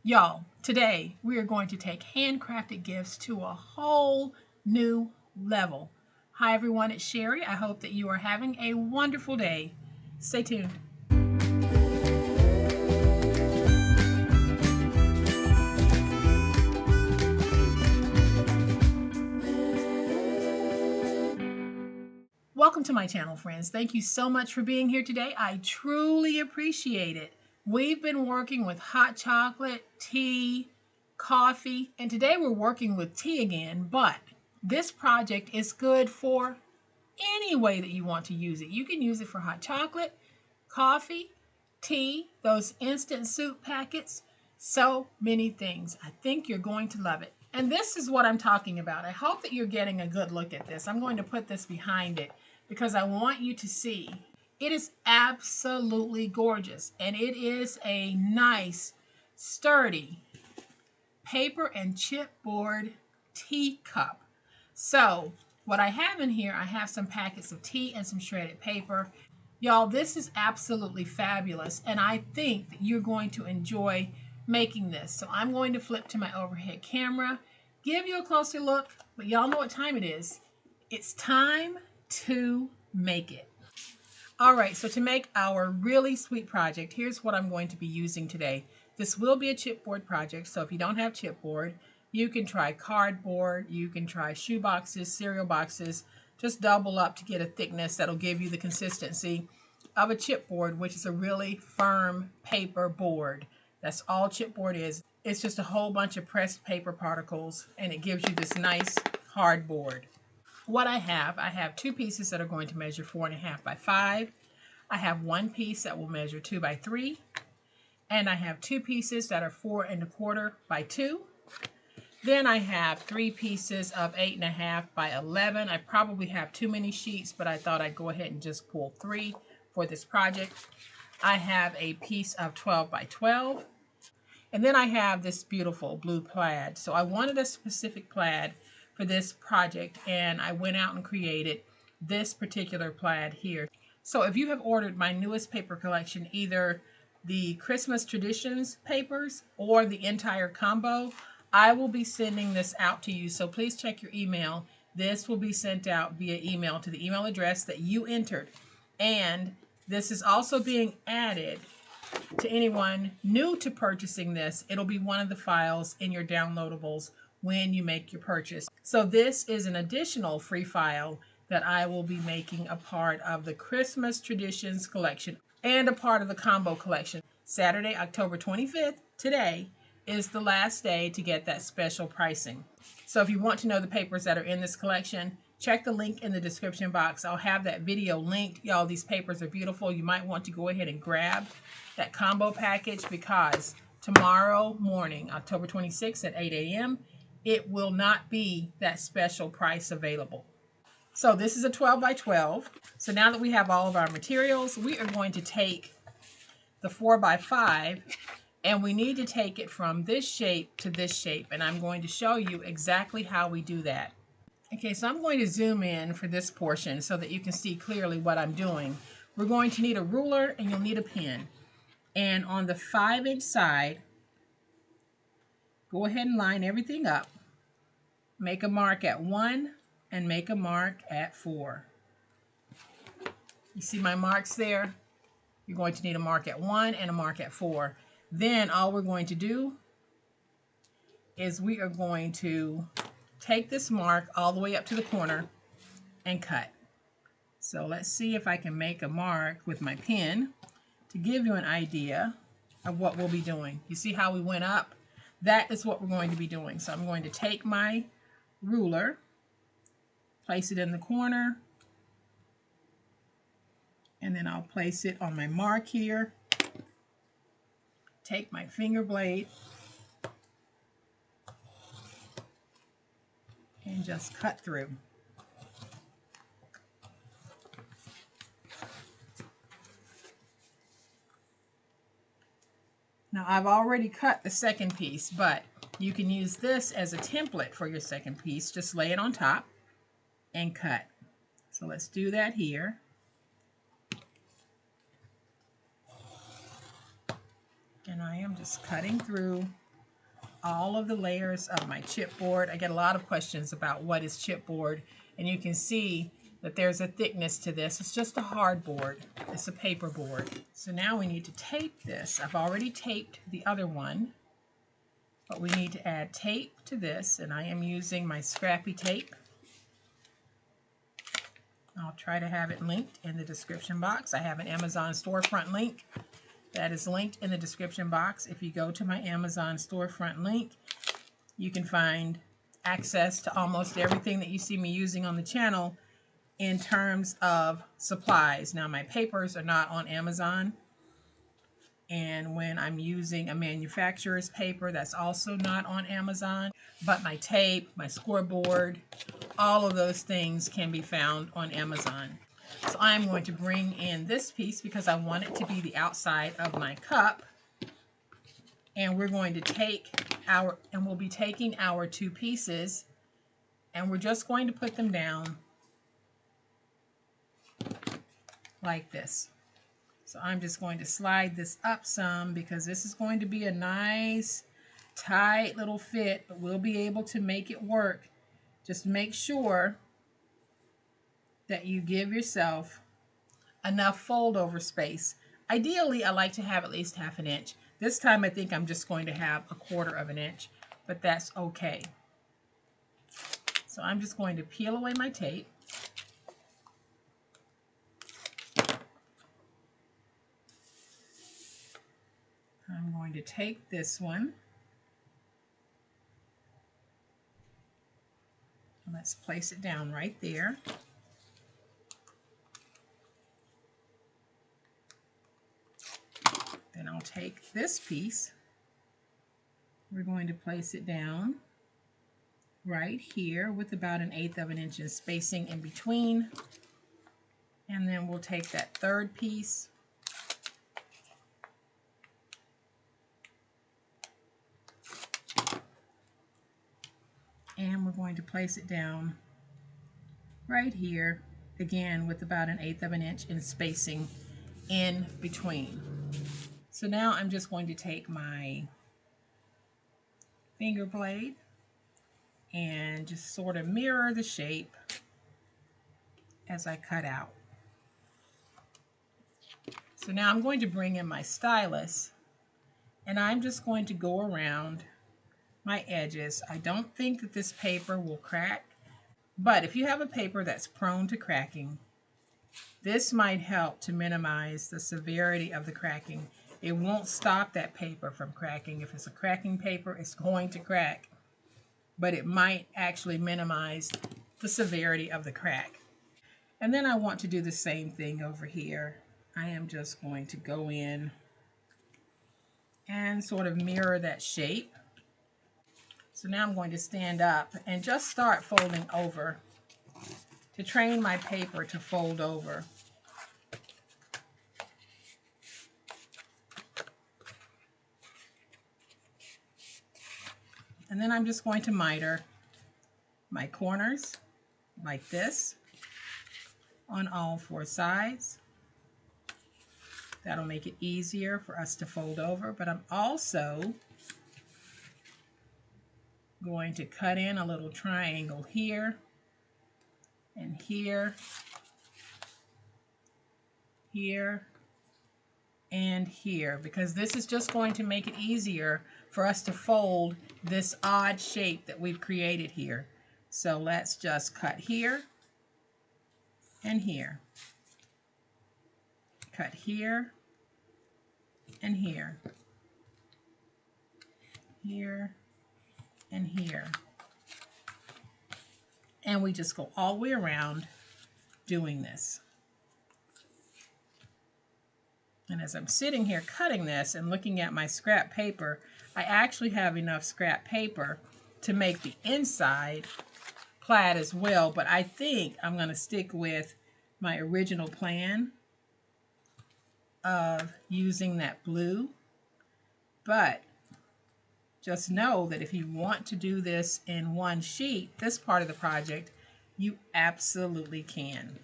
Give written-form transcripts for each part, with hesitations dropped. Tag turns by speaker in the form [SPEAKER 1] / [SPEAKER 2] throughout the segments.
[SPEAKER 1] Y'all, today we are going to take handcrafted gifts to a whole new level. Hi everyone, it's Sherry. I hope that you are having a wonderful day. Stay tuned. Welcome to my channel, friends. Thank you so much for being here today. I truly appreciate it. We've been working with hot chocolate, tea, coffee, and today we're working with tea again, but this project is good for any way that you want to use it. You can use it for hot chocolate, coffee, tea, those instant soup packets, so many things. I think you're going to love it. And this is what I'm talking about. I hope that you're getting a good look at this. I'm going to put this behind it because I want you to see. It is absolutely gorgeous, and it is a nice, sturdy paper and chipboard teacup. So what I have in here, I have some packets of tea and some shredded paper. Y'all, this is absolutely fabulous, and I think that you're going to enjoy making this. So I'm going to flip to my overhead camera, give you a closer look, but y'all know what time it is. It's time to make it. All right, so to make our really sweet project, here's what I'm going to be using today. This will be a chipboard project, so if you don't have chipboard, you can try cardboard, you can try shoe boxes, cereal boxes. Just double up to get a thickness that'll give you the consistency of a chipboard, which is a really firm paper board. That's all chipboard is. It's just a whole bunch of pressed paper particles, and it gives you this nice hard board. What I have two pieces that are going to measure 4.5 by 5. I have one piece that will measure 2 by 3. And I have two pieces that are 4.25 by 2. Then I have three pieces of 8.5 by 11. I probably have too many sheets, but I thought I'd go ahead and just pull 3 for this project. I have a piece of 12 by 12. And then I have this beautiful blue plaid. So I wanted a specific plaid for this project, and I went out and created this particular plaid here. So if you have ordered my newest paper collection, either the Christmas Traditions papers or the entire combo, I will be sending this out to you. So please check your email. This will be sent out via email to the email address that you entered. And this is also being added to anyone new to purchasing this. It'll be one of the files in your downloadables when you make your purchase. So this is an additional free file that I will be making a part of the Christmas Traditions collection and a part of the combo collection. Saturday, October 25th, today, is the last day to get that special pricing. So if you want to know the papers that are in this collection, check the link in the description box. I'll have that video linked. Y'all, these papers are beautiful. You might want to go ahead and grab that combo package because tomorrow morning, October 26th at 8 a.m., it will not be that special price available. So this is a 12 by 12. So now that we have all of our materials, we are going to take the 4 by 5 and we need to take it from this shape to this shape. And I'm going to show you exactly how we do that. Okay, so I'm going to zoom in for this portion so that you can see clearly what I'm doing. We're going to need a ruler and you'll need a pen. And on the 5-inch side, go ahead and line everything up. Make a mark at 1 and make a mark at 4. You see my marks there? You're going to need a mark at 1 and a mark at 4. Then all we're going to do is we are going to take this mark all the way up to the corner and cut. So let's see if I can make a mark with my pen to give you an idea of what we'll be doing. You see how we went up? That is what we're going to be doing. So I'm going to take my ruler, place it in the corner, and then I'll place it on my mark here. Take my finger blade and just cut through. Now I've already cut the second piece, but you can use this as a template for your second piece. Just lay it on top and cut. So let's do that here. And I am just cutting through all of the layers of my chipboard. I get a lot of questions about what is chipboard, and you can see that there's a thickness to this. It's just a hardboard. It's a paper board. So now we need to tape this. I've already taped the other one, but we need to add tape to this, and I am using my scrappy tape. I'll try to have it linked in the description box. I have an Amazon storefront link that is linked in the description box. If you go to my Amazon storefront link, you can find access to almost everything that you see me using on the channel in terms of supplies. Now, my papers are not on Amazon, and when I'm using a manufacturer's paper, that's also not on Amazon. But my tape, my scoreboard, all of those things can be found on Amazon. So I'm going to bring in this piece because I want it to be the outside of my cup. And we're going to take we'll be taking our two pieces, and we're just going to put them down like this. So I'm just going to slide this up some because this is going to be a nice, tight little fit, but we'll be able to make it work. Just make sure that you give yourself enough fold over space. Ideally, I like to have at least 1/2 inch. This time I think I'm just going to have 1/4 inch, but that's okay. So I'm just going to peel away my tape. I'm going to take this one. Let's place it down right there. Then I'll take this piece. We're going to place it down right here with about 1/8 inch in spacing in between. And then we'll take that third piece and we're going to place it down right here, again with about 1/8 inch in spacing in between. So now I'm just going to take my finger blade and just sort of mirror the shape as I cut out. So now I'm going to bring in my stylus, and I'm just going to go around my edges. I don't think that this paper will crack, but if you have a paper that's prone to cracking, this might help to minimize the severity of the cracking. It won't stop that paper from cracking. If it's a cracking paper, it's going to crack, but it might actually minimize the severity of the crack. And then I want to do the same thing over here. I am just going to go in and sort of mirror that shape. So now I'm going to stand up and just start folding over to train my paper to fold over. And then I'm just going to miter my corners like this on all 4 sides. That'll make it easier for us to fold over, but I'm also going to cut in a little triangle here and here, here, and here, because this is just going to make it easier for us to fold this odd shape that we've created here. So let's just cut here and here. Cut here and here. Here and here. And we just go all the way around doing this. And as I'm sitting here cutting this and looking at my scrap paper, I actually have enough scrap paper to make the inside plaid as well, but I think I'm going to stick with my original plan of using that blue. But just know that if you want to do this in one sheet, this part of the project, you absolutely can.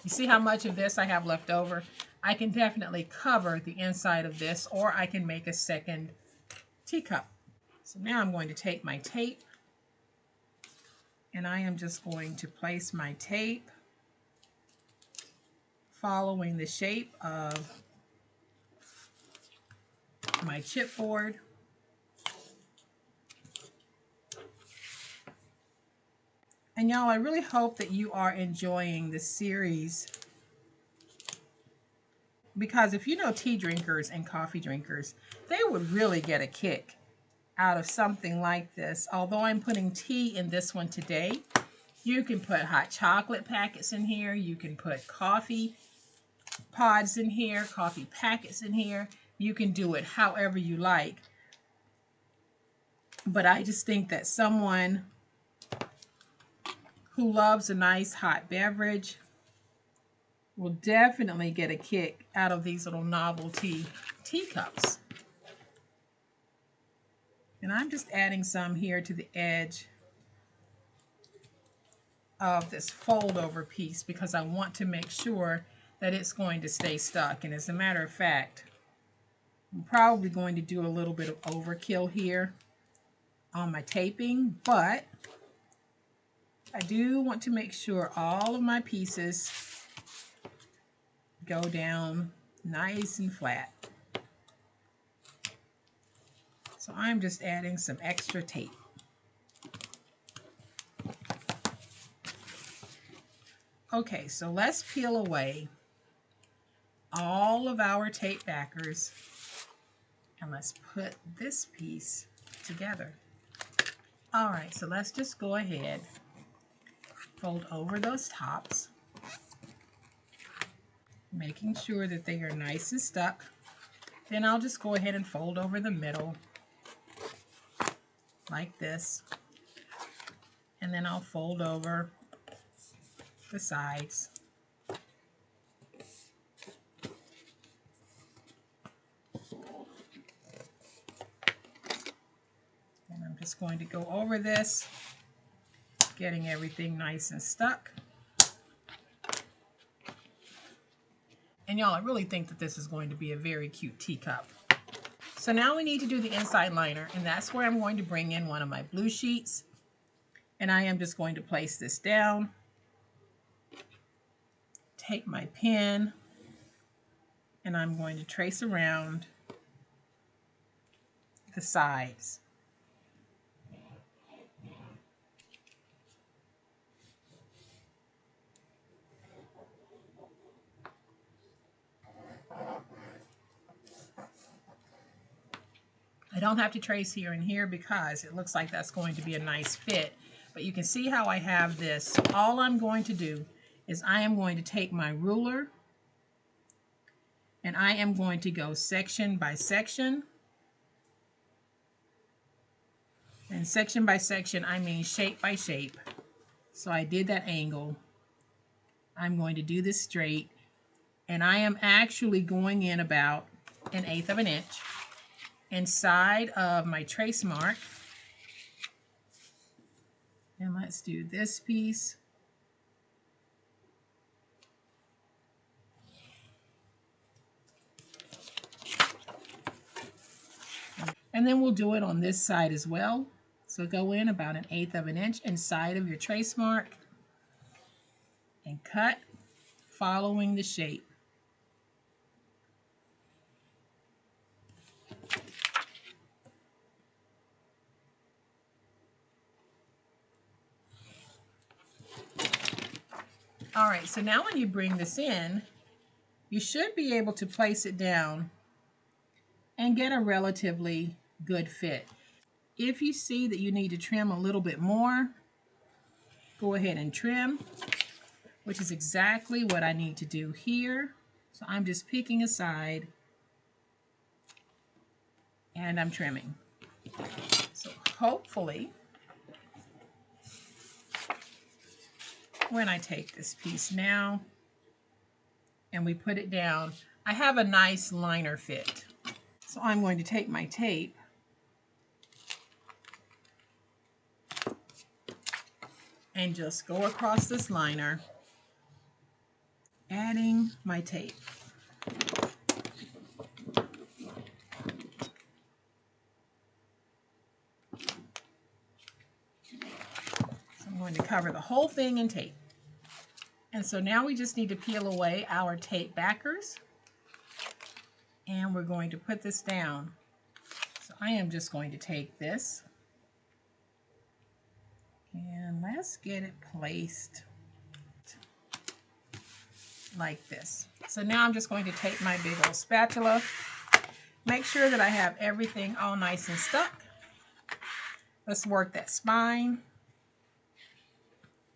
[SPEAKER 1] You see how much of this I have left over? I can definitely cover the inside of this, or I can make a second teacup. So now I'm going to take my tape and I am just going to place my tape following the shape of my chipboard. And y'all, I really hope that you are enjoying this series, because if you know tea drinkers and coffee drinkers, they would really get a kick out of something like this. Although I'm putting tea in this one today, you can put hot chocolate packets in here. You can put coffee pods in here, coffee packets in here. You can do it however you like. But I just think that someone who loves a nice hot beverage will definitely get a kick out of these little novelty teacups. And I'm just adding some here to the edge of this fold over piece because I want to make sure that it's going to stay stuck. And as a matter of fact, I'm probably going to do a little bit of overkill here on my taping, but I do want to make sure all of my pieces go down nice and flat. So I'm just adding some extra tape. Okay, so let's peel away all of our tape backers and let's put this piece together. All right, so let's just go ahead, fold over those tops, making sure that they are nice and stuck. Then I'll just go ahead and fold over the middle like this. And then I'll fold over the sides. And I'm just going to go over this, getting everything nice and stuck. And y'all, I really think that this is going to be a very cute teacup. So now we need to do the inside liner, and that's where I'm going to bring in one of my blue sheets. And I am just going to place this down, take my pen, and I'm going to trace around the sides. I don't have to trace here and here because it looks like that's going to be a nice fit. But you can see how I have this. All I'm going to do is I am going to take my ruler and I am going to go section by section. And section by section, I mean shape by shape. So I did that angle. I'm going to do this straight. And I am actually going in about 1/8 of an inch inside of my trace mark. And let's do this piece. And then we'll do it on this side as well. So go in about 1/8 of an inch inside of your trace mark and cut following the shape. All right, so now when you bring this in, you should be able to place it down and get a relatively good fit. If you see that you need to trim a little bit more, go ahead and trim, which is exactly what I need to do here. So I'm just picking a side and I'm trimming. So hopefully, when I take this piece now and we put it down, I have a nice liner fit. So I'm going to take my tape and just go across this liner, adding my tape. going to cover the whole thing in tape. And so now we just need to peel away our tape backers. And we're going to put this down. So I am just going to take this and let's get it placed like this. So now I'm just going to take my big old spatula, make sure that I have everything all nice and stuck. Let's work that spine.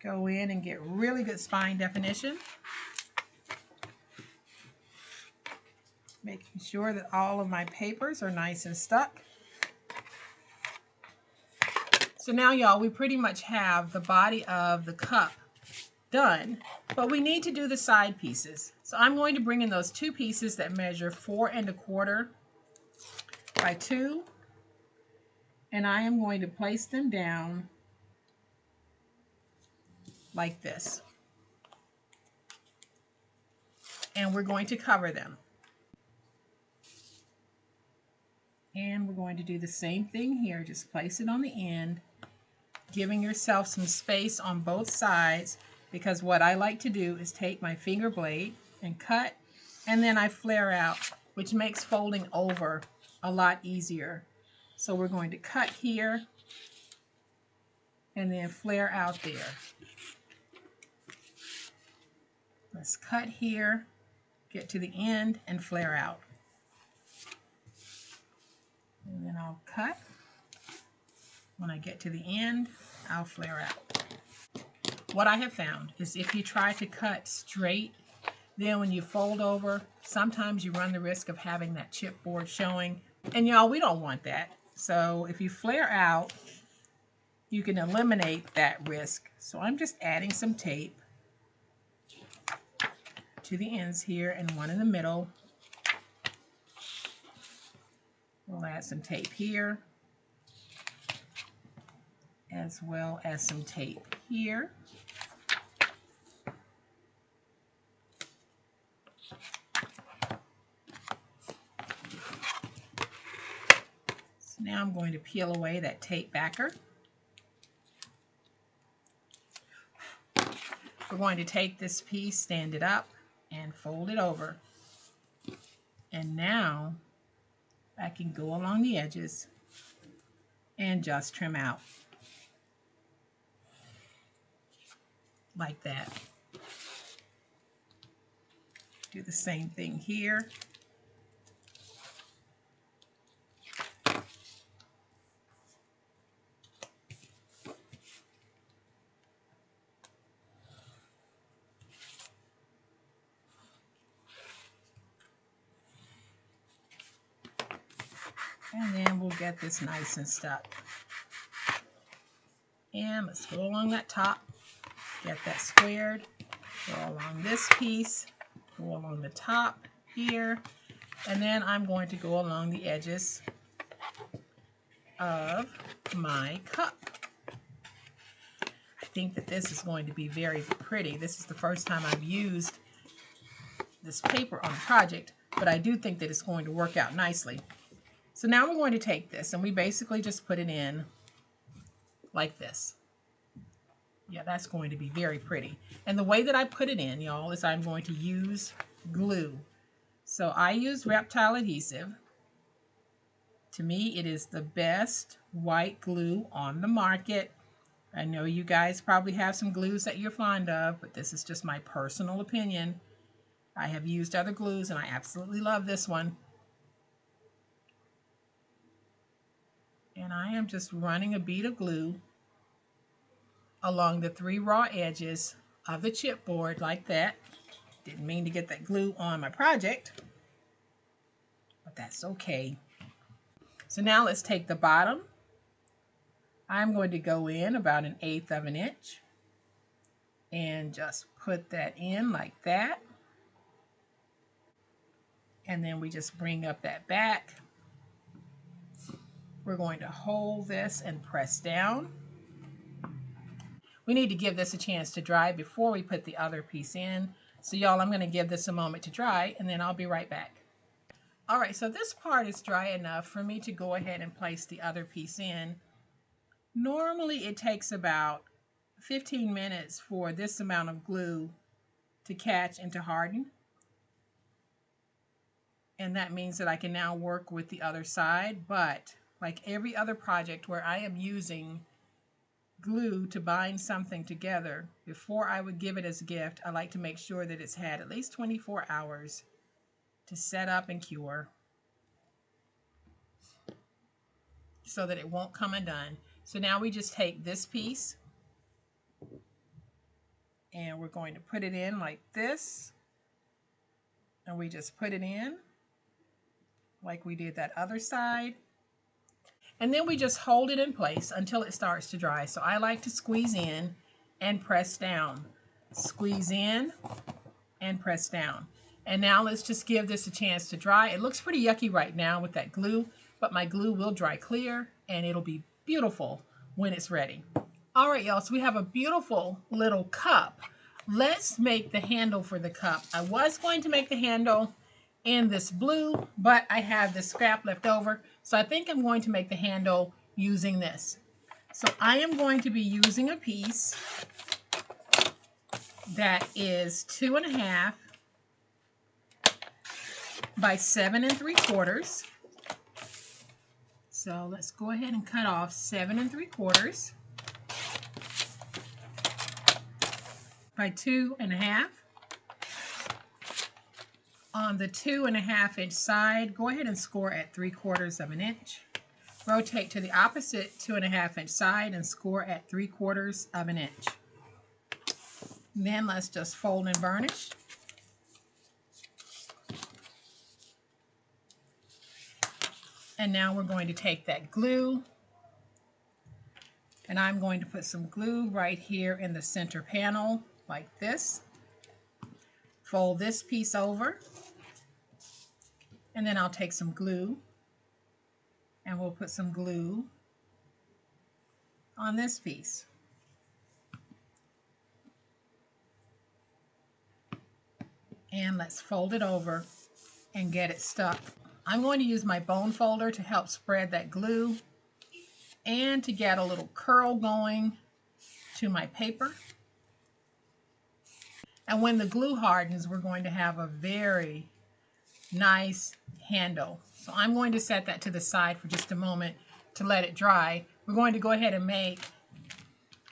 [SPEAKER 1] Go in and get really good spine definition. Making sure that all of my papers are nice and stuck. So now, y'all, we pretty much have the body of the cup done, but we need to do the side pieces. So I'm going to bring in those two pieces that measure 4 1/4 by 2, and I am going to place them down like this. And we're going to cover them. And we're going to do the same thing here. Just place it on the end, giving yourself some space on both sides, because what I like to do is take my finger blade and cut, and then I flare out, which makes folding over a lot easier. So we're going to cut here and then flare out there. Let's cut here, get to the end, and flare out. And then I'll cut. When I get to the end, I'll flare out. What I have found is if you try to cut straight, then when you fold over, sometimes you run the risk of having that chipboard showing. And y'all, we don't want that. So if you flare out, you can eliminate that risk. So I'm just adding some tape to the ends here and one in the middle. We'll add some tape here, as well as some tape here. So now I'm going to peel away that tape backer. We're going to take this piece, stand it up, and fold it over. And now I can go along the edges and just trim out like that. Do the same thing here. And then we'll get this nice and stuck. And let's go along that top, get that squared, go along this piece, go along the top here, and then I'm going to go along the edges of my cup. I think that this is going to be very pretty. This is the first time I've used this paper on a project, but I do think that it's going to work out nicely. So now we're going to take this and we basically just put it in like this. Yeah, that's going to be very pretty. And the way that I put it in, y'all, is I'm going to use glue. So I use Reptile adhesive. To me, it is the best white glue on the market. I know you guys probably have some glues that you're fond of, but this is just my personal opinion. I have used other glues and I absolutely love this one. And I am just running a bead of glue along the 3 raw edges of the chipboard like that. Didn't mean to get that glue on my project, but that's okay. So now let's take the bottom. I'm going to go in about 1/8 of an inch and just put that in like that. And then we just bring up that back. We're going to hold this and press down. We need to give this a chance to dry before we put the other piece in. So y'all, I'm going to give this a moment to dry and then I'll be right back. All right, so this part is dry enough for me to go ahead and place the other piece in. Normally it takes about 15 minutes for this amount of glue to catch and to harden. And that means that I can now work with the other side. But like every other project where I am using glue to bind something together, before I would give it as a gift, I like to make sure that it's had at least 24 hours to set up and cure so that it won't come undone. So now we just take this piece and we're going to put it in like this, and we just put it in like we did that other side, and then we just hold it in place until it starts to dry. So I like to squeeze in and press down, squeeze in and press down. And now let's just give this a chance to dry. It looks pretty yucky right now with that glue, but my glue will dry clear and it'll be beautiful when it's ready. All right, y'all, so we have a beautiful little cup. Let's make the handle for the cup. I was going to make the handle in this blue, but I have this scrap left over, so I think I'm going to make the handle using this. So I am going to be using a piece that is 2.5 by 7 3/4. So let's go ahead and cut off 7 3/4 by 2.5. On the 2.5 inch side, go ahead and score at 3/4 of an inch. Rotate to the opposite 2.5 inch side and score at 3/4 of an inch. Then let's just fold and burnish. And now we're going to take that glue, and I'm going to put some glue right here in the center panel like this. Fold this piece over, and then I'll take some glue and we'll put some glue on this piece. And let's fold it over and get it stuck. I'm going to use my bone folder to help spread that glue and to get a little curl going to my paper. And when the glue hardens, we're going to have a very nice handle. So I'm going to set that to the side for just a moment to let it dry. We're going to go ahead and make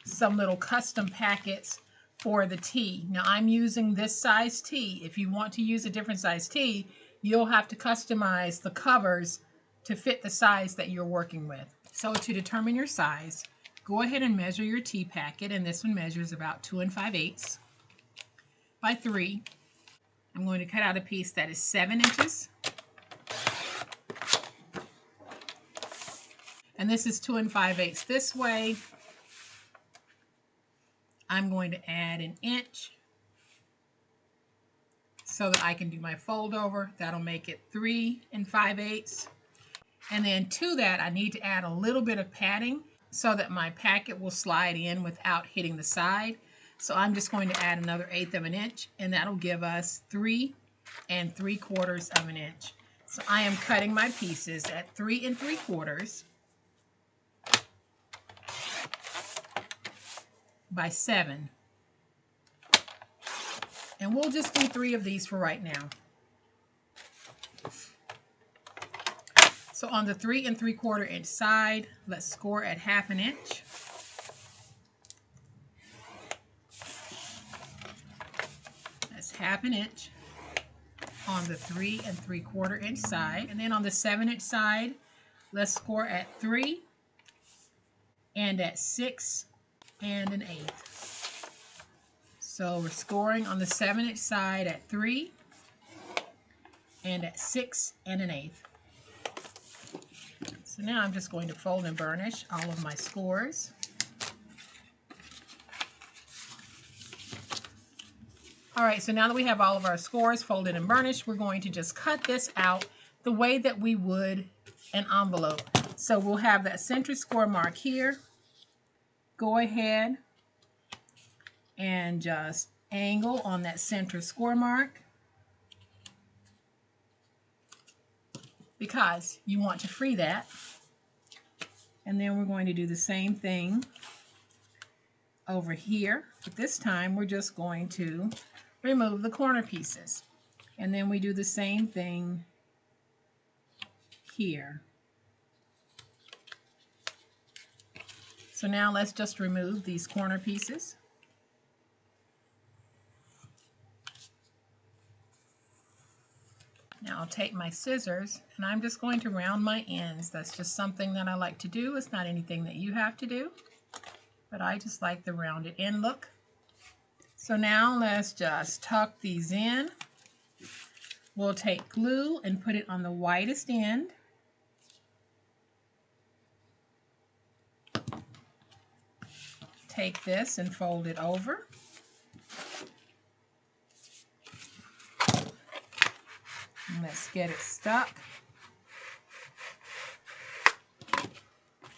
[SPEAKER 1] some little custom packets for the tea. Now I'm using this size tea. If you want to use a different size tea, you'll have to customize the covers to fit the size that you're working with. So to determine your size, go ahead and measure your tea packet, and this one measures about 2 5/8 by 3. I'm going to cut out a piece that is 7 inches. And this is 2 5/8 this way. I'm going to add an inch so that I can do my fold over. That'll make it 3 5/8. And then to that, I need to add a little bit of padding so that my packet will slide in without hitting the side. So I'm just going to add another 1/8 of an inch, and that'll give us 3 3/4 of an inch. So I am cutting my pieces at 3 3/4 by 7. And we'll just do 3 of these for right now. So on the 3 3/4 inch side, let's score at 1/2 an inch. That's 1/2 an inch on the 3 3/4 inch side. And then on the 7 inch side, let's score at 3 and at 6 1/8. So we're scoring on the 7 inch side at 3 and at 6 1/8. So now I'm just going to fold and burnish all of my scores. All right, so now that we have all of our scores folded and burnished, we're going to just cut this out the way that we would an envelope. So we'll have that center score mark here. Go ahead and just angle on that center score mark because you want to free that. And then we're going to do the same thing over here. But this time we're just going to remove the corner pieces. And then we do the same thing here. So now let's just remove these corner pieces. Now I'll take my scissors and I'm just going to round my ends. That's just something that I like to do. It's not anything that you have to do, but I just like the rounded end look. So now let's just tuck these in. We'll take glue and put it on the widest end. Take this and fold it over. And let's get it stuck.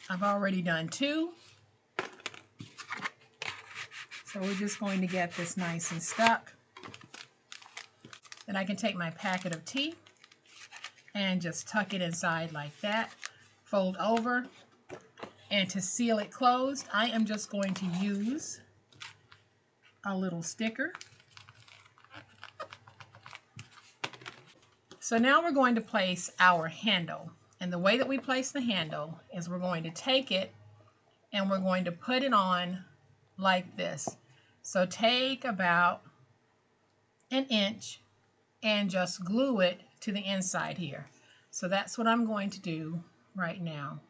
[SPEAKER 1] I've already done two. So we're just going to get this nice and stuck. Then I can take my packet of tea and just tuck it inside like that. Fold over. And to seal it closed, I am just going to use a little sticker. So now we're going to place our handle. And the way that we place the handle is we're going to take it and we're going to put it on like this. So take about an inch and just glue it to the inside here. So that's what I'm going to do right now.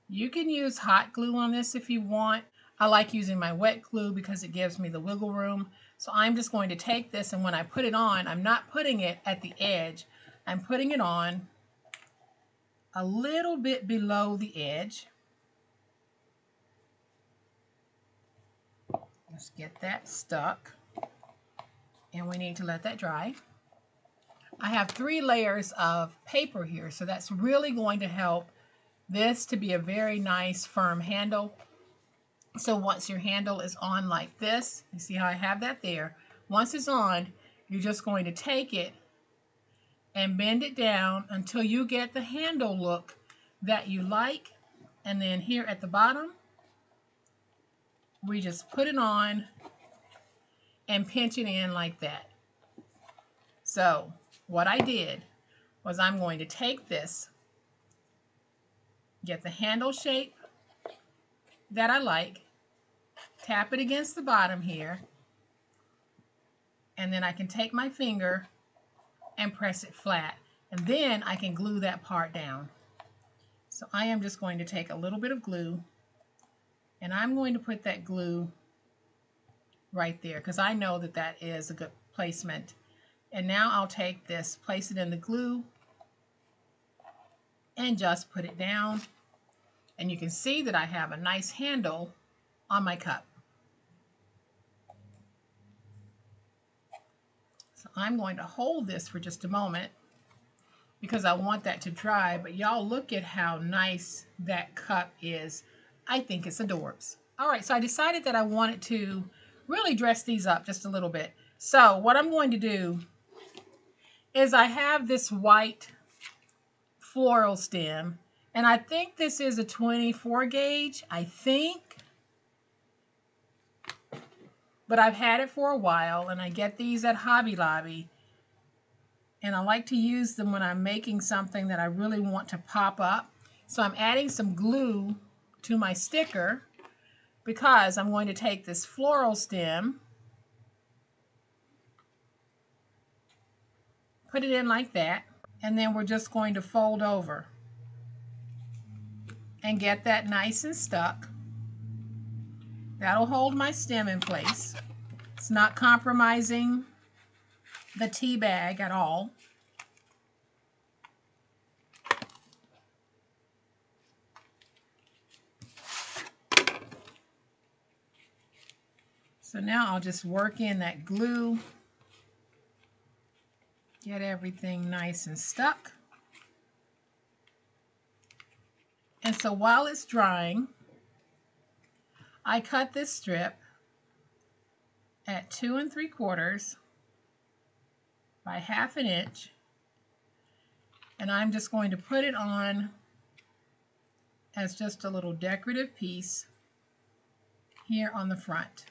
[SPEAKER 1] You can use hot glue on this if you want. I like using my wet glue because it gives me the wiggle room. So I'm just going to take this, and when I put it on, I'm not putting it at the edge. I'm putting it on a little bit below the edge. Let's get that stuck. And we need to let that dry. I have 3 layers of paper here, so that's really going to help this to be a very nice firm handle. So once your handle is on like this, you see how I have that there? Once it's on, you're just going to take it and bend it down until you get the handle look that you like. And then here at the bottom, we just put it on and pinch it in like that. So what I did was I'm going to take this, get the handle shape that I like, tap it against the bottom here, and then I can take my finger and press it flat, and then I can glue that part down. So I am just going to take a little bit of glue and I'm going to put that glue right there because I know that that is a good placement. And now I'll take this, place it in the glue, and just put it down. And you can see that I have a nice handle on my cup. So I'm going to hold this for just a moment because I want that to dry, but y'all look at how nice that cup is. I think it's adorbs. All right, so I decided that I wanted to really dress these up just a little bit. So what I'm going to do is I have this white floral stem, and I think this is a 24 gauge, I think. But I've had it for a while, and I get these at Hobby Lobby. And I like to use them when I'm making something that I really want to pop up. So I'm adding some glue to my sticker because I'm going to take this floral stem, put it in like that, and then we're just going to fold over and get that nice and stuck. That'll hold my stem in place. It's not compromising the tea bag at all. So now I'll just work in that glue, get everything nice and stuck. And so while it's drying, I cut this strip at 2 3/4 by 1/2 inch, and I'm just going to put it on as just a little decorative piece here on the front.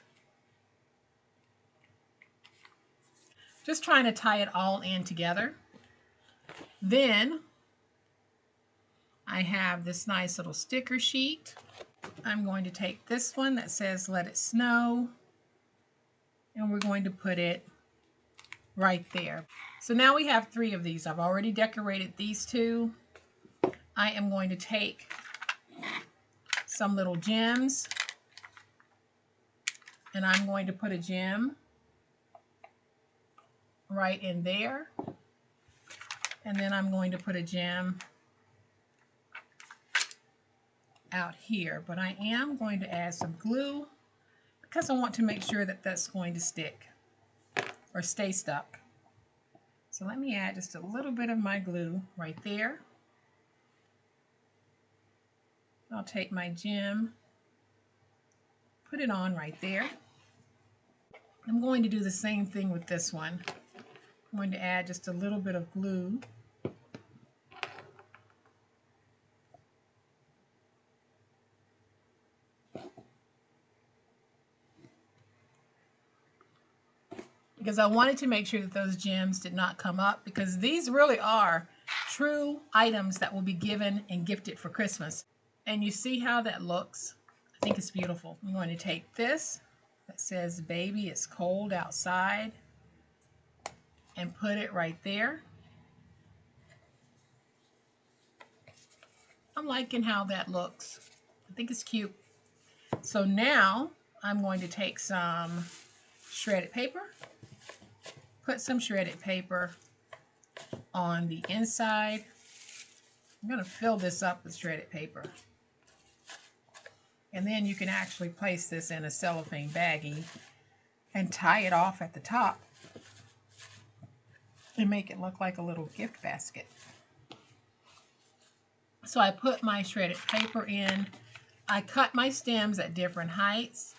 [SPEAKER 1] Just trying to tie it all in together. Then I have this nice little sticker sheet. I'm going to take this one that says "Let It Snow," and we're going to put it right there. So now we have 3 of these. I've already decorated these 2. I am going to take some little gems, and I'm going to put a gem right in there. And then I'm going to put a gem out here. But I am going to add some glue because I want to make sure that that's going to stick or stay stuck. So let me add just a little bit of my glue right there. I'll take my gem, put it on right there. I'm going to do the same thing with this one. I'm going to add just a little bit of glue. Because I wanted to make sure that those gems did not come up, because these really are true items that will be given and gifted for Christmas. And you see how that looks? I think it's beautiful. I'm going to take this that says "Baby, It's Cold Outside" and put it right there. I'm liking how that looks. I think it's cute. So now I'm going to take some shredded paper, put some shredded paper on the inside. I'm going to fill this up with shredded paper. And then you can actually place this in a cellophane baggie and tie it off at the top and make it look like a little gift basket. So I put my shredded paper in. I cut my stems at different heights,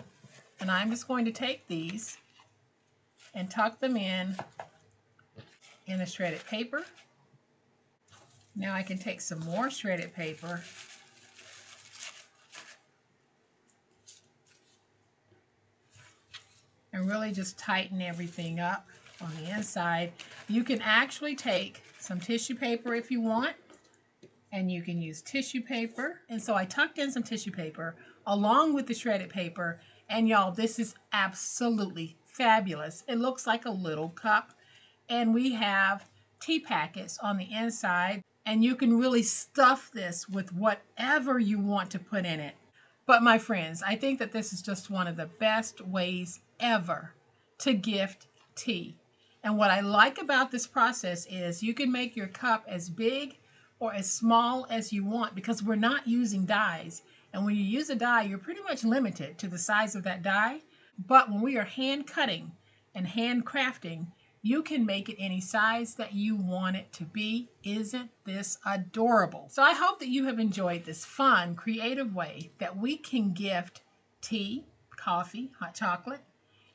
[SPEAKER 1] and I'm just going to take these and tuck them in the shredded paper. Now I can take some more shredded paper and really just tighten everything up on the inside. You can actually take some tissue paper if you want, and you can use tissue paper. And so I tucked in some tissue paper along with the shredded paper, and y'all, this is absolutely fabulous. It looks like a little cup, and we have tea packets on the inside, and you can really stuff this with whatever you want to put in it. But my friends, I think that this is just one of the best ways ever to gift tea. And what I like about this process is you can make your cup as big or as small as you want, because we're not using dies. And when you use a die, you're pretty much limited to the size of that die. But when we are hand cutting and hand crafting, you can make it any size that you want it to be. Isn't this adorable? So I hope that you have enjoyed this fun, creative way that we can gift tea, coffee, hot chocolate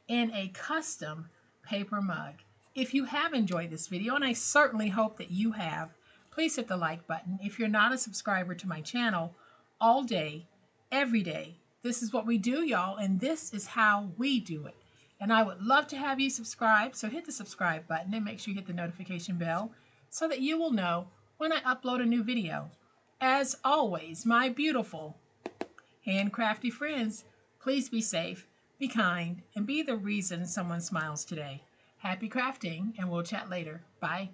[SPEAKER 1] in a custom paper mug. If you have enjoyed this video, and I certainly hope that you have, please hit the like button. If you're not a subscriber to my channel, all day, every day, this is what we do, y'all, and this is how we do it. And I would love to have you subscribe, so hit the subscribe button and make sure you hit the notification bell so that you will know when I upload a new video. As always, my beautiful handcrafty friends, please be safe, be kind, and be the reason someone smiles today. Happy crafting, and we'll chat later. Bye.